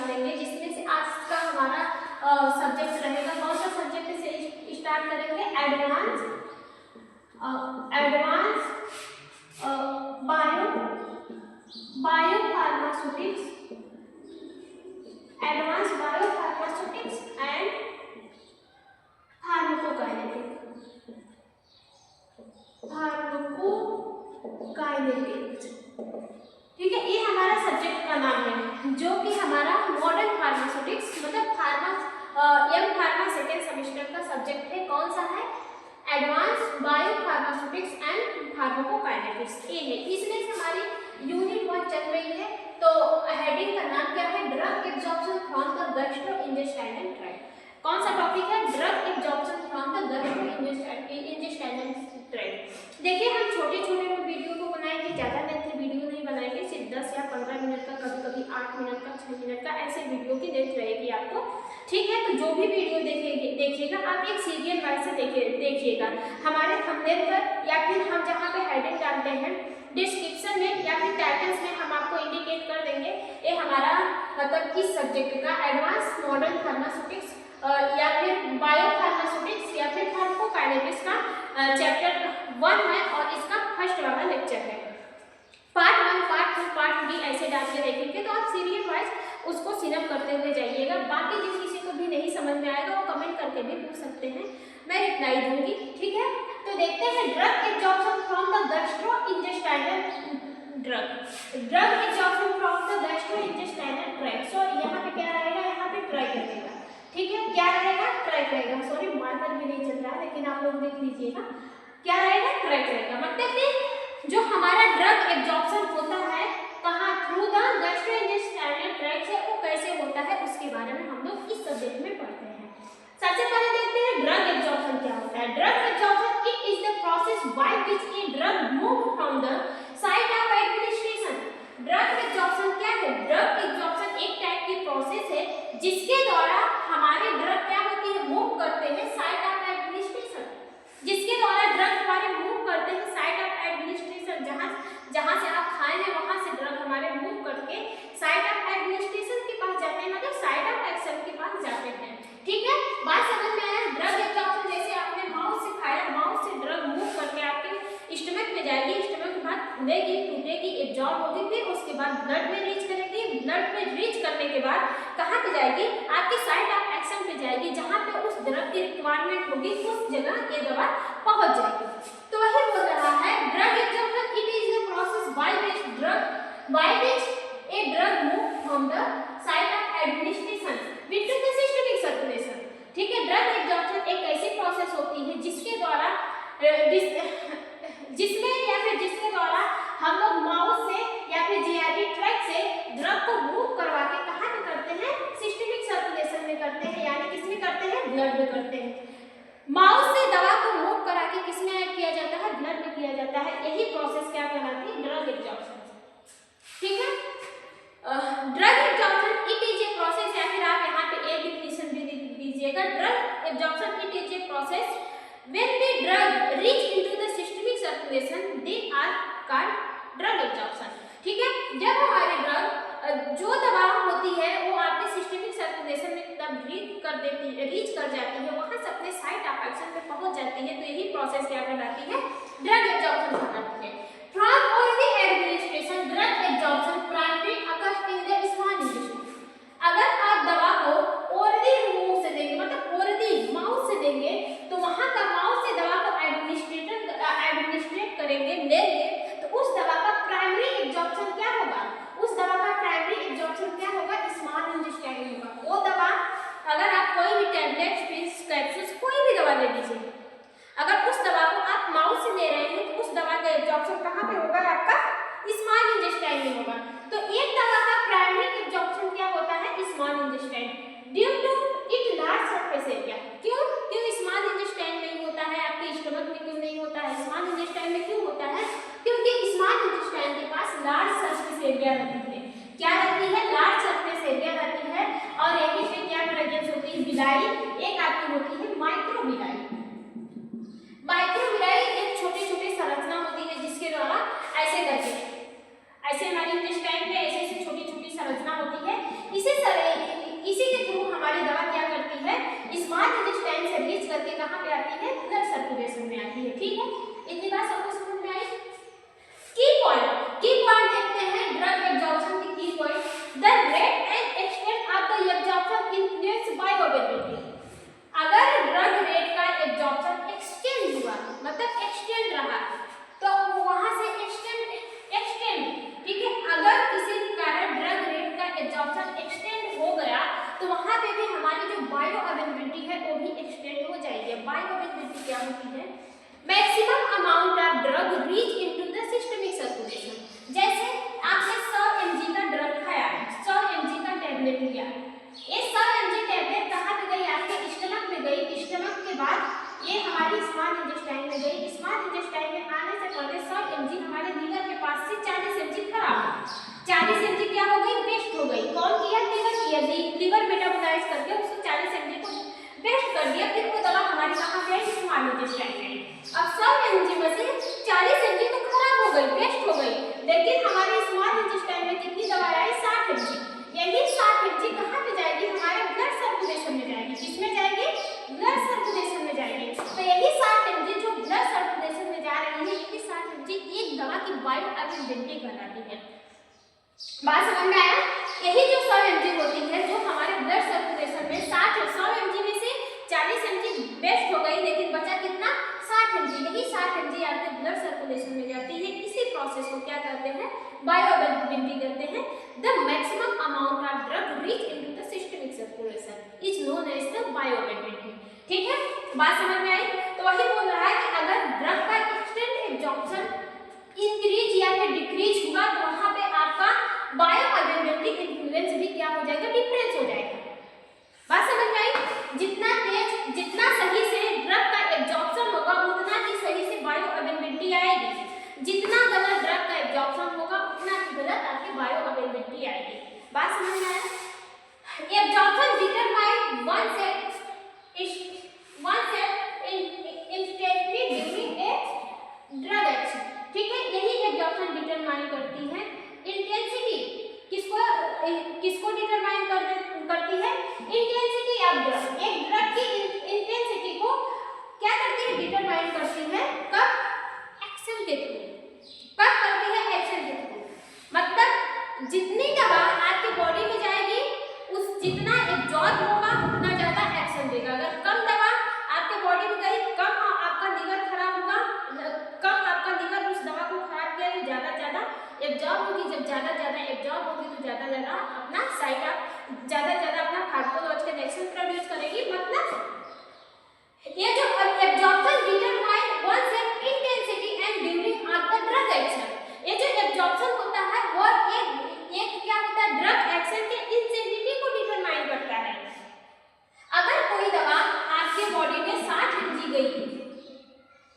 करेंगे, जिसमें से आज का हमारा सब्जेक्ट रहेगा। कौन सा सब्जेक्ट से स्टार्ट करेंगे? Advance biopharmaceutics and pharmacokinetics. ठीक है, ये हमारा सब्जेक्ट का नाम है, जो कि हमारा मॉडर्न फार्मास्यूटिक्स मतलब फार्मा सेकेंड सेमेस्टर का सब्जेक्ट है। कौन सा है? एडवांस बायोफार्मास्यूटिक्स एंड फार्माकोकाइनेटिक्स, ये है। इसमें से हमारी यूनिट 1 चल रही है। तो हेडिंग का नाम क्या है? Drug absorption from the gastrointestinal tract. कौन सा टॉपिक है? Drug absorption from the gastrointestinal tract. देखिए, हम छोटे छोटे वीडियो को बनाएंगे, ज़्यादा लेंथी वीडियो नहीं बनाएंगे, सिर्फ 10 या 15 मिनट का, कभी कभी 8 मिनट का, 6 मिनट का, ऐसे वीडियो की लेंथ रहेगी आपको। ठीक है, तो जो भी वीडियो देखिएगा आप एक सीरियल वाइज से देखिएगा। हमारे थंबनेल पर या फिर हम जहाँ पे हेडिंग डालते हैं डिस्क्रिप्शन में या फिर टाइटल्स में हम आपको इंडिकेट कर देंगे। ये हमारा मतलब इस सब्जेक्ट का एडवांस मॉडर्न फार्मास्यूटिक्स या फिर बायोफार्मास्यूटिक्स या फिर फार्माकोकाइनेटिक्स का चैप्टर 1 है और इसका फर्स्ट वाला लेक्चर है। पार्ट 1, पार्ट 2, पार्ट 3 ऐसे डाल के देखेंगे, तो आप सीरियल वाइज उसको सिनअप करते हुए जाइएगा। बाकी जिस किसी को भी नहीं समझ में आएगा वो कमेंट करके भी पूछ सकते हैं, मैं रिप्लाई दूंगी। ठीक है, तो देखते हैं drug absorption from the gastrointestinal tract. So यहाँ पे क्या रहेगा? यहाँ पे ट्राई करेगा। ठीक है, क्या रहेगा? ट्राई करेगा। सॉरी, मार्कर भी नहीं चल रहा है, लेकिन आप लोग देख लीजिएगा क्या रहेगा? ट्राई करेगा। मतलब कि जो हमारा ड्रग एब्जॉर्प्शन होता है कहाँ? थ्रू द गैस्ट्रोइंटेस्टाइनल ट्रैक्ट से, वो कैसे होता है उसके बारे में हम लोग इस सब्जेक्ट में पढ़ते हैं। सबसे पहले देखते हैं ड्रग एब्जॉर्प्शन क्या होता है। Drug absorption it is the process by which a drug move from the site of administration. Drug absorption क्या है? ड्रग एब्जॉर्प्शन एक टाइप की प्रोसेस है जिसके द्वारा हमारे ड्रग क्या होती है? मूव करते हैं साइट ऑफ एडमिनिस्ट्रेशन। जिसके द्वारा ड्रग हमारे मूव करते हैं साइट ऑफ एडमिनिस्ट्रेशन, जहां से आप खाएंगे वहां से ड्रग हमारे मूव करके साइट ऑफ एडमिनिस्ट्रेशन के पास जाते हैं, मतलब साइट ऑफ एक्शन के पास जाते हैं। ठीक है, बात समझ में आया? ड्रग एब्जॉर्प्शन जैसे आपने माउथ से खाया, माउथ से ड्रग मूव करके आपके स्टमक में जाएगी, स्टमक के बाद खुलेगी, टूटेगी, एब्जॉर्ब होगी, फिर उसके बाद ब्लड में रीच करेगी। ब्लड में रीच करने के बाद कहाँ पे जाएगी? आपके साइट ऑफ एक्शन पे जाएगी, जहाँ पे उस ड्रग की रिक्वायरमेंट होगी उस जगह ये दवा पहुंच जाएगी। तो वही बोल रहा है drug absorption it is the process by which a drug move from the site of administration into the systemic circulation. ठीक है, ड्रग एब्जॉर्प्शन एक ऐसी प्रोसेस होती है जिसके द्वारा जिसके द्वारा हम लोग माउथ से या फिर जीआईटी ट्रैक्ट से ड्रग को मूव करवा के कहाँ पे करते हैं? सिस्टमिक सर्कुलेशन में करते हैं, यानी किसमें करते हैं? ब्लड में करते हैं। माउथ से दवा को मूव करा के किसमें ऐड किया जाता है? ब्लड में किया जाता है। यही प्रोसेस क्या कहलाती है? Drug absorption. ठीक है, drug absorption it is a process, या फिर आप यहाँ पे एक डिफिनेशन भी लिख दीजिएगा। Drug absorption it is a process when the drug reach into the systemic circulation they are called drug absorption। ठीक है, जब हमारे ड्रग जो दवा होती है वो आपके सिस्टमिक सर्कुलेशन में तब रीच कर जाती है, वहां से अपने साइट ऑफ एक्शन पे पहुंच जाती है, तो यही प्रोसेस क्या कहलाती है? ड्रग एब्जॉर्प्शन कहलाती है। From oral administration drug absorption primary occurs in the small intestine. अगर आप दवा को ओरली मुंह से देंगे, मतलब ओरली माउथ से देंगे, तो वहां का माउथ से दवा को एडमिनिस्ट्रेट करेंगे, लेंगे, तो उस दवा का प्राइमरी एब्जॉर्प्शन क्या होगा? उस दवा का प्राइमरी एब्जॉर्प्शन क्या होगा? स्मॉल इंटेस्टाइन में होगा। वो दवा अगर आप कोई भी टैबलेट, पिल्स, कैप्सूल्स कोई भी दवा ले लीजिए, अगर उस दवा को आप माउथ से ले रहे हैं तो उस दवा का एब्जॉर्प्शन कहाँ पे होगा? आपका स्मॉल इंटेस्टाइन में होगा। तो एक दवा का प्राइमरी एब्जॉर्प्शन क्या होता है? Small intestine, due to it large surface area. क्यों स्मॉल इंटेस्टाइन में होता है? आपके स्टमक में क्यों नहीं होता है? स्मॉल इंटेस्टाइन में क्यों होता है? क्योंकि स्मॉल इंटेस्टाइन के पास लार्ज सरफेस एरिया रहती है। क्या रहती है? लार्ज सरफेस एरिया रहती है, और यही पे क्या प्रेजेंस होती है? विलाई। एक आपकी होती है माइक्रोविलाई। माइक्रोविलाई एक छोटी छोटी संरचना होती है जिसके द्वारा ऐसे करके, ऐसे हमारी इंटेस्टाइन में ऐसे छोटी छोटी संरचना होती है। इसी स्मॉल इंटेस्टाइन से रीच करके कहाँ पे आती है, ब्लड सर्कुलेशन में आती है। ठीक है, इतनी बात सबको समझ में आई। की पॉइंट देखते हैं ड्रग एब्जॉर्प्शन की की point. The rate and extent of the absorption influenced by availability. अगर ड्रग रेट का एब्जॉर्प्शन एक्सटेंड हुआ, मतलब एक्सटेंड रहा, तो वहां से एक्सटेंड, ठीक है, अगर किसी कारण ड्रग रेट का एब्जॉर्प्शन एक्सटेंड हो गया तो वहां पे भी हमारी जो बायो अवेलेबिलिटी है वो भी एक्सटेंड हो जाएगी। बायो अवेलेबिलिटी क्या होती है, maximum amount of drug reach into the systemic circulation. जैसे आपने 100 mg का ड्रग खाया, 100 mg का टैबलेट लिया, ये 100 mg टैबलेट कहाँ पे गई, आपके स्टमक में गई। स्टमक के बाद ये हमारी स्मॉल इंटेस्टाइन में गई। स्मॉल इंटेस्टाइन में आने से पहले 100 mg हमारे लीवर के पास से 40 mg खराब, 40 mg क्या हो गई, वेस्ट हो गई। कौन किया, लीवर किया। लीवर मेटाबोलाइज करके उसको 40 mg को वेस्ट कर दिया, फिर वो दवा हमारी कहाँ गई, स्मॉल इंटेस्टाइन में। अब 100 mg में से 40 mg तो खराब हो गई, वेस्ट हो गई, लेकिन हमारे स्मॉल इंटेस्टाइन में कितनी दवा आई, 60 mg। यही 60 mg कहाँ पे जाएगी, हमारे ब्लड सर्कुलेशन में जाएगी। किसमें जाएगी, ब्लड सर्कुलेशन में जाएगी। तो यही 60 mg जो ब्लड सर्कुलेशन में जा रही है, यही 60 mg एक दवा की बायो अवेलेबिलिटी कहलाती है। बात समझ में आया। यही जो 100 mg होती है, जो हमारे ब्लड सर्कुलेशन में 100 mg में से 40 mg वेस्ट हो गई, लेकिन बचा कितना, 60 mg। यही 60 mg आपके ब्लड सर्कुलेशन में जाती है। इसी प्रोसेस को क्या कहते हैं, बायो अवेलेबिलिटी कहते हैं। The maximum amount of drug reach into the systemic circulation is known as the bioavailability. ठीक है, बात समझ में आई। तो वही बोल रहा है कि अगर ड्रग का एक्सटेंट एब्जॉर्प्शन इंक्रीज या फिर डिक्रीज हुआ तो वहां पे आपका बायो अवेलेबिलिटी इन्फ्लुएंस भी क्या हो जाएगा, डिफरेंस हो जाएगा। बात समझ में आई। जितना तेज, जितना सही से ड्रग का एब्जॉर्प्शन होगा, उतना ही सही से बायो अवेलेबिलिटी आएगी। जितना गलत ड्रग का एब्जॉर्प्शन होगा, उतना ही गलत आपकी बायो अवेलेबिलिटी आएगी। बात समझ में आया। Absorption determine one set instantly during a drug action. ठीक है, यही एब्जॉर्प्शन डिटरमाइन करती है इंटेंसिटी। किसको डिटरमाइन करती है, इंटेंसिटी ऑफ ड्रग। एक ड्रग की इंटेंसिटी को क्या करती है, डिटरमाइन करती है। कब, एक्शन के थ्रू। कब करती है, एक्शन के थ्रू। मतलब जितनी दवा आपकी बॉडी में जाएगी, उस जितना एब्जॉर्ब होगा उतना ज्यादा एक्शन देगा। अगर कम दवा आपके बॉडी में गई, कम आपका लीवर खराब होगा, कम आपका लीवर उस दवा को खराब किया तो ज्यादा एब्जॉर्ब होगी। जब ज्यादा एब्जॉर्ब होगी तो ज्यादा अपना ज्यादा अपना फार्माकोलॉजिकल एक्शन प्रोड्यूस करेगी। मतलब ये जो absorption determine one set intensity and during of the drug action. ये जो एब्जॉर्प्शन होता है वो एक क्या होता है, ड्रग एक्शन के इंटेंसिटी को डिटरमाइन करता है। अगर कोई दवा आपके बॉडी में 60 mg गई,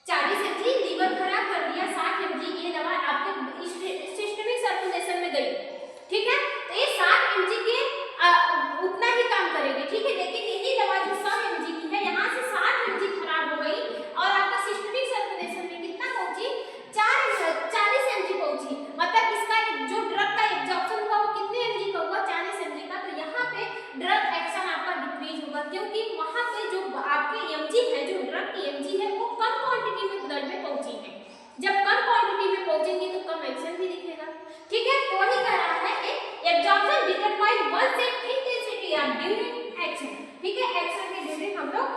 40 mg लीवर खराब कर दिया, 60 mg ये दवा आपके सिस्टमिक सर्कुलेशन में गई, ठीक है, तो ये 60 mg के उतना ही काम करेगी। ठीक है, लेकिन यही दवा जो 100 mg की है, यहाँ से 60 mg खराब हो गई और आपका सिस्टमिक सर्कुलेशन में कितना पहुंची, 40 mg पहुंची। मतलब इसका जो ड्रग का एब्जॉर्प्शन हुआ वो कितने mg का हुआ, 40 mg का। तो यहाँ पे ड्रग एक्शन आपका डिक्रीज होगा, क्योंकि वहां पे जो आपके mg है, जो ड्रग की mg है, वो कम क्वांटिटी में ब्लड में पहुंची है। जब कम क्वांटिटी में पहुंचेगी तो कम एक्शन भी दिखेगा। ठीक है, तो वही कह रहा है कि absorption determine one set intensity of during action. ठीक है, एक्शन के ड्यूरिंग हम लोग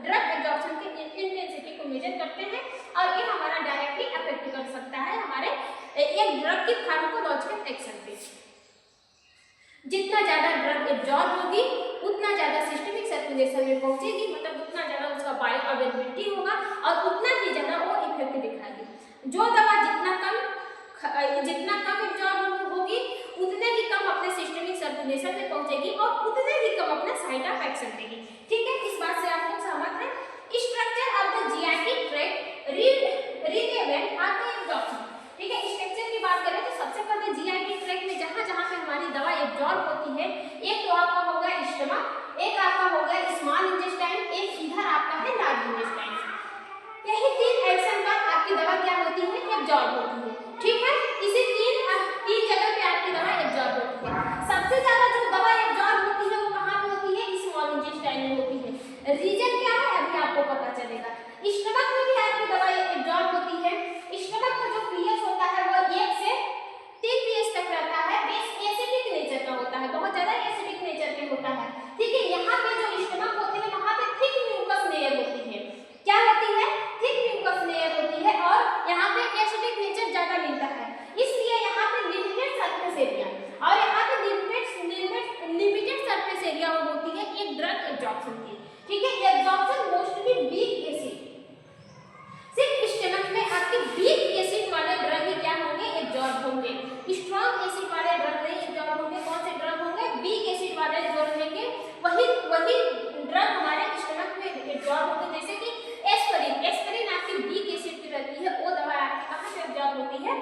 ड्रग एब्जॉर्प्शन की इंटेंसिटी को मेजर करते हैं और ये हमारा डायरेक्टली अफेक्ट कर सकता है हमारे एक ड्रग की फार्माकोलॉजिकल एक्शन पे। जितना ज्यादा ड्रग एब्जॉर्ब होगी उतना ज्यादा सिस्टमिक सर्कुलेशन में पहुंचेगी, मतलब उतना ज्यादा उसका बायो अवेलेबिलिटी होगा और उतना ही ज्यादा वो इफेक्ट दिखाएगी। जो दवा जितना कम एब्जॉर्ब होगी उतने ही कम अपने सिस्टमिक सर्कुलेशन में पहुंचेगी और उतने ही कम अपना साइड ऑफ एक्शन देगी। ठीक है, इस बात से आप लोग सहमत हैं। Structure of the GIT tract relevant of the absorption. ठीक है, स्ट्रक्चर की बात करें तो सबसे पहले जीआईटी ट्रैक्ट में जहां पे हमारी दवा एब्जॉर्ब होती है, एक तो आपका होगा स्टमक, एक आपका होगा स्मॉल इंटेस्टाइन, एक इधर आपका है लार्ज इंटेस्टाइन। यही तीन एक्शन पर आपकी दवा क्या होती है, एब्जॉर्ब होती है। ठीक है, इसी तीन जगह पे आपकी दवा एब्जॉर्ब होती है। सबसे ज्यादा जो दवा एब्जॉर्ब होती है वो कहाँ पे होती है, स्मॉल इंटेस्टाइन होता है, बहुत ज्यादा एसिडिक नेचर पे होता है। ठीक है, यहाँ पे जो स्टमक होते हैं वहाँ पे थिक म्यूकस लेयर होती है। क्या होती है? थिक म्यूकस लेयर होती है और यहाँ पे एसिडिक नेचर ज्यादा मिलता है, इसलिए यहाँ पे लिमिटेड सरफेस एरिया और यहाँ पे लिमिटेड सरफेस एरिया होती है एक ड्रग एब्जॉर्प्शन की। ठीक है, एब्जॉर्प्शन मोस्टली वीक एसिड, सिर्फ स्टमक में आपके वीक एसिड वाले ड्रग ही क्या होंगे? एब्जॉर्ब होंगे। स्ट्रॉन्ग एसिड वाले ड्रग नहीं एब्जॉर्ब होंगे। कौन से ड्रग होंगे? वीक एसिड वाले जो रहेंगे वही ड्रग हमारे स्टमक में एब्जॉर्ब होंगे। जैसे कि एस्पिरिन आपकी वीक एसिड की रहती है, वो दवा आपकी कहाँ से एब्जॉर्ब होती है?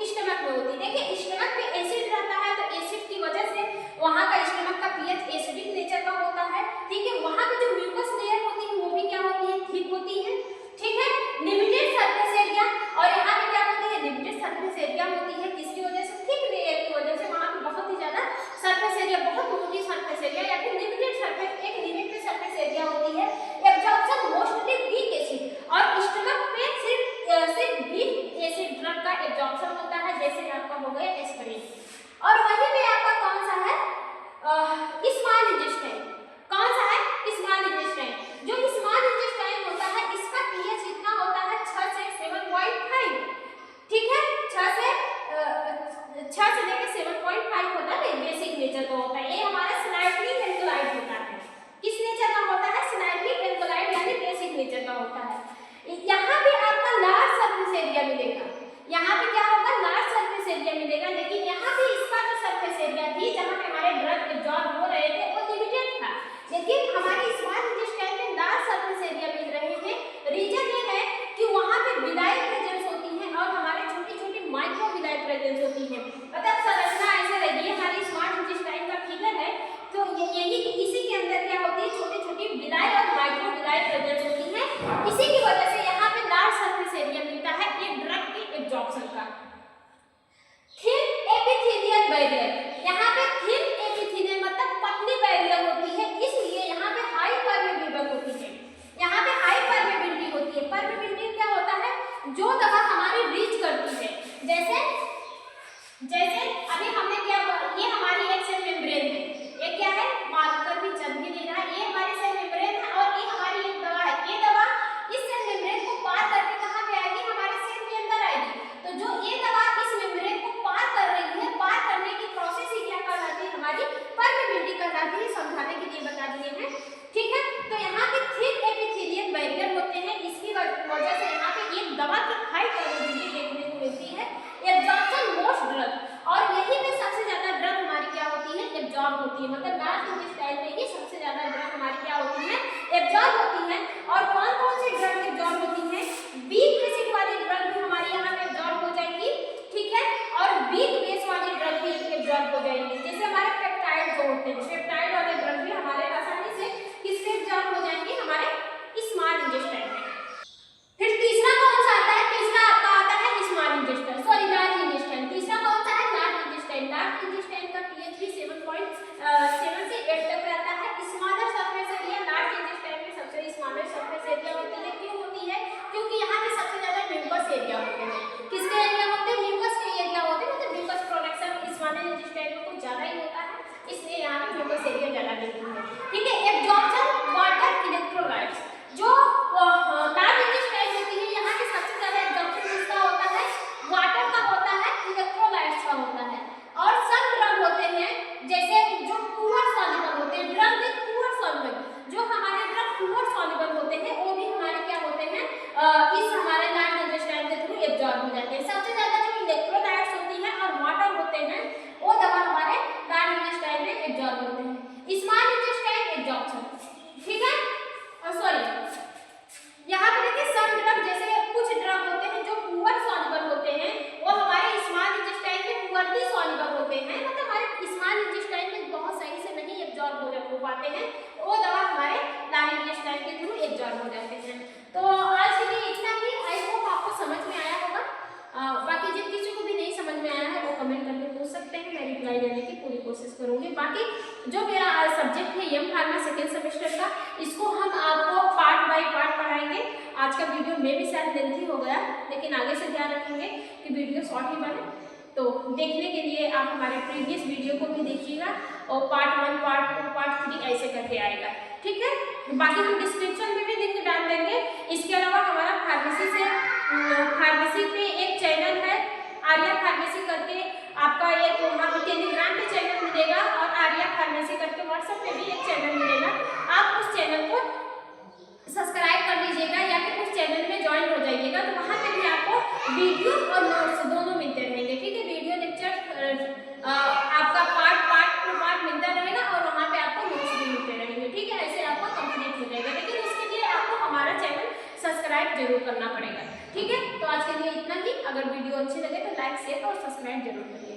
स्टमक में होती है। देखिए स्टमक में एसिड रहता है तो एसिड की वजह से वहाँ का स्टमक का पीएच एसिडिक नेचर का होता है। ठीक है, वहाँ पे जो म्यूकस लेयर होती है वो भी क्या होती है? थिक होती है। ठीक है, लिमिटेड सरफेस एरिया और यहाँ पे क्या होती है? लिमिटेड सरफेस एरिया होती है। किसकी वजह से? थिक लेयर की वजह से। वहाँ पे बहुत ही ज्यादा सरफेस एरिया, बहुत मोटी सरफेस एरिया या फिर लिमिटेड सरफेस, एक लिमिटेड सरफेस एरिया होती है। एब्जॉर्प्शन मोस्टली वीक एसिड और स्टमक पे सिर्फ वीक एसिड ड्रग का एब्जॉर्प्शन होता है, जैसे आपका हो गया एस्पिरिन। और वहीं पे आपका कौन सा है? Small intestine. कौन सा है? Small intestine. जो स्मॉल इंटेस्टाइन होता है इसका पीएच कितना होता है? 6 से 7.5। ठीक है, 6 से लेकर 7.5 होता है, बेसिक नेचर का होता है। ये हमारा स्लाइटली एल्कलाइड होता है। किस नेचर का होता है? स्लाइटली एल्कलाइड यानी बेसिक नेचर का होता है। यहाँ पे आपका लार्ज सरफेस एरिया मिलेगा। यहाँ पे क्या होगा? लार्ज सरफेस एरिया मिलेगा, लेकिन यहाँ पे इसका जो सरफेस एरिया थी जहाँ पे हमारे ड्रग एब्जॉर्ब हो रहे थे वो लिमिटेड था, लेकिन हमारे स्मॉल इंटेस्टाइन में लार्ज सरफेस एरिया मिल रहे हैं। रीजन ये है कि वहाँ पे विलाय प्रेजेंस होती है और हमारे छोटी छोटी माइक्रो विलाय प्रेजेंस होती है। मतलब संरचना ऐसे रहेगी, हमारी स्मॉल इंटेस्टाइन का फिगर है तो यही इसी के अंदर क्या होती है? छोटी छोटी विलाय और माइक्रो विलाय प्रेजेंस होती है। इसी की वजह से यहाँ पे लार्ज सरफेस एरिया मिलता है एक ड्रग के एब्जॉर्प्शन का। थिन एपिथेलियल बैरियर, यहाँ पे थिन एपिथेलियल मतलब पतली बैरियर होती है, इसलिए यहाँ पे हाई परमेबिलिटी होती है। यहाँ पे हाई परमेबिलिटी होती है। परमेबिलिटी क्या होता है? जो दवा हमारी रीच करती है, जैसे अभी हमने क्या, ये हमारी एक सेल मेम्ब्रेन है, ये क्या है? मार्कर भी चल भी नहीं रहा है, ये हमारी सेल मेम्ब्रेन है और ये हमारी एक दवा है। ये दवा इस सेल मेम्ब्रेन को पार करके कहाँ पे आएगी? हमारे सेल के अंदर आएगी। तो जो ये दवा इस मेम्ब्रेन को पार कर रही है, पार करने की प्रोसेस ही क्या कहलाती है? हमारी परमेबिलिटी कहलाती है। समझाने के लिए बता दिए हैं। ठीक है, तो यहाँ पे थिक एपिथेलियल बैरियर होते हैं, इसकी वजह से यहाँ पे एक दवा की हाई परमेबिलिटी देखने को मिलती है। एब्जॉर्प्शन मोस्ट ड्रग और यही पे सबसे ज्यादा ड्रग हमारी क्या होती है? एब्जॉर्ब होती है। मतलब लार्ज इंटेस्टाइन में ही सबसे ज्यादा ड्रग हमारी क्या होती है? एब्जॉर्ब होती है। और कौन कौन सी ड्रग एब्जॉर्ब होती है? वीक एसिड वाली ड्रग भी हमारी यहाँ पे एब्जॉर्ब हो जाएगी। ठीक है, और वीक बेस वाली ड्रग भी एब्जॉर्ब हो जाएंगी। जैसे हमारे पेप्टाइड जो होते हैं, पेप्टाइड वाले ड्रग भी हमारे आसानी से किससे एब्जॉर्ब हो जाएंगे? हमारे स्मॉल इंटेस्टाइन में। फिर तीसरा कौन सा आता है? तीसरा आपका आता है small intestine, sorry large intestine. तीसरा कौन सा है? Large intestine. लार्ज इंटेस्टाइन का पीएच भी 7 से 8 तक रहता है। Smaller surface area, large intestine में सबसे स्मॉलर सरफेस एरिया होती है। क्यों होती है? क्योंकि यहाँ पे सबसे ज्यादा म्यूकस एरिया होते हैं। किसके एरिया होते हैं? म्यूकस के एरिया होते हैं। मतलब म्यूकस प्रोडक्शन स्मॉलर इंटेस्टाइन में कुछ ज्यादा ही होता है, इसलिए यहाँ पे म्यूकस एरिया ज्यादा मिलती है। ठीक है, एब्जॉर्प्शन वाटर इलेक्ट्रोलाइट्स, जो लार्ज इंटेस्टाइन होती है यहाँ पे सबसे ज्यादा एब्जॉर्प्शन किसका होता है? वाटर का होता है, इलेक्ट्रोलाइट्स का होता है। और सब ड्रग होते हैं जैसे जो पुअर सॉल्युबल होते हैं, ड्रग विद पुअर सॉल्युबल, जो हमारे ड्रग पुअर सॉल्युबल होते हैं वो भी हमारे क्या होते हैं? इस हमारे लार्ज इंटेस्टाइन के थ्रू एब्जॉर्ब हो जाते हैं। सबसे ज्यादा जो इलेक्ट्रोलाइट्स होती है और वाटर होते हैं वो दवा हमारे लार्ज इंटेस्टाइन में एब्जॉर्ब होते हैं। Small intestine absorption. ठीक है, सॉरी यहाँ पे देखिए सम ड्रग, जैसे कुछ ड्रग होते हैं जो पुअर सॉल्युबल होते हैं वो हमारे स्मॉल इंटेस्टाइन में पुअरली सॉल्युबल होते हैं। मतलब हमारे स्मॉल इंटेस्टाइन में बहुत सही से नहीं एब्जॉर्ब हो पाते हैं, वो दवा हमारे लार्ज इंटेस्टाइन के थ्रू एब्जॉर्ब हो जाते हैं। तो आज के लिए इतना ही। आई होप आपको समझ में आया होगा। बाकी जिन किसी को भी नहीं समझ में आया है वो कमेंट करके पूछ सकते हैं, मैं रिप्लाई देने की पूरी कोशिश करूंगी। बाकी जो मेरा सब्जेक्ट है एम फार्मा सेकेंड सेमेस्टर का, इसको हम आपको पार्ट बाय पार्ट पढ़ाएंगे। आज का वीडियो में भी शायद लेंथी हो गया, लेकिन आगे से ध्यान रखेंगे कि वीडियो शॉर्ट ही बने। तो देखने के लिए आप हमारे प्रीवियस वीडियो को भी देखिएगा और पार्ट 1, पार्ट 2, पार्ट 3 ऐसे करके आएगा, ठीक है। बाकी हम डिस्क्रिप्शन में भी लिंक डाल देंगे। इसके अलावा हमारा फार्मेसी पे एक चैनल है आर्या फार्मेसी करके, आपका एक वहाँ पे टेलीग्राम पे चैनल मिलेगा और आर्या फार्मेसी करके व्हाट्सएप पे भी एक चैनल मिलेगा। आप उस चैनल को सब्सक्राइब कर लीजिएगा या फिर उस चैनल में ज्वाइन हो जाइएगा, तो वहाँ पे भी आपको वीडियो और नोट्स दोनों मिलते रहेंगे, ठीक है। वीडियो लेक्चर आपका पार्ट टू पार्ट मिलता रहेगा और वहाँ पे आपको नोट्स भी मिलते रहेंगे, ठीक है। ऐसे आपको कंप्लीट हो जाएगा, लेकिन उसके लिए आपको हमारा चैनल सब्सक्राइब जरूर करना पड़ेगा, ठीक है। तो आज के लिए इतना ही। अगर वीडियो अच्छी लगे तो लाइक, शेयर और सब्सक्राइब जरूर करिए।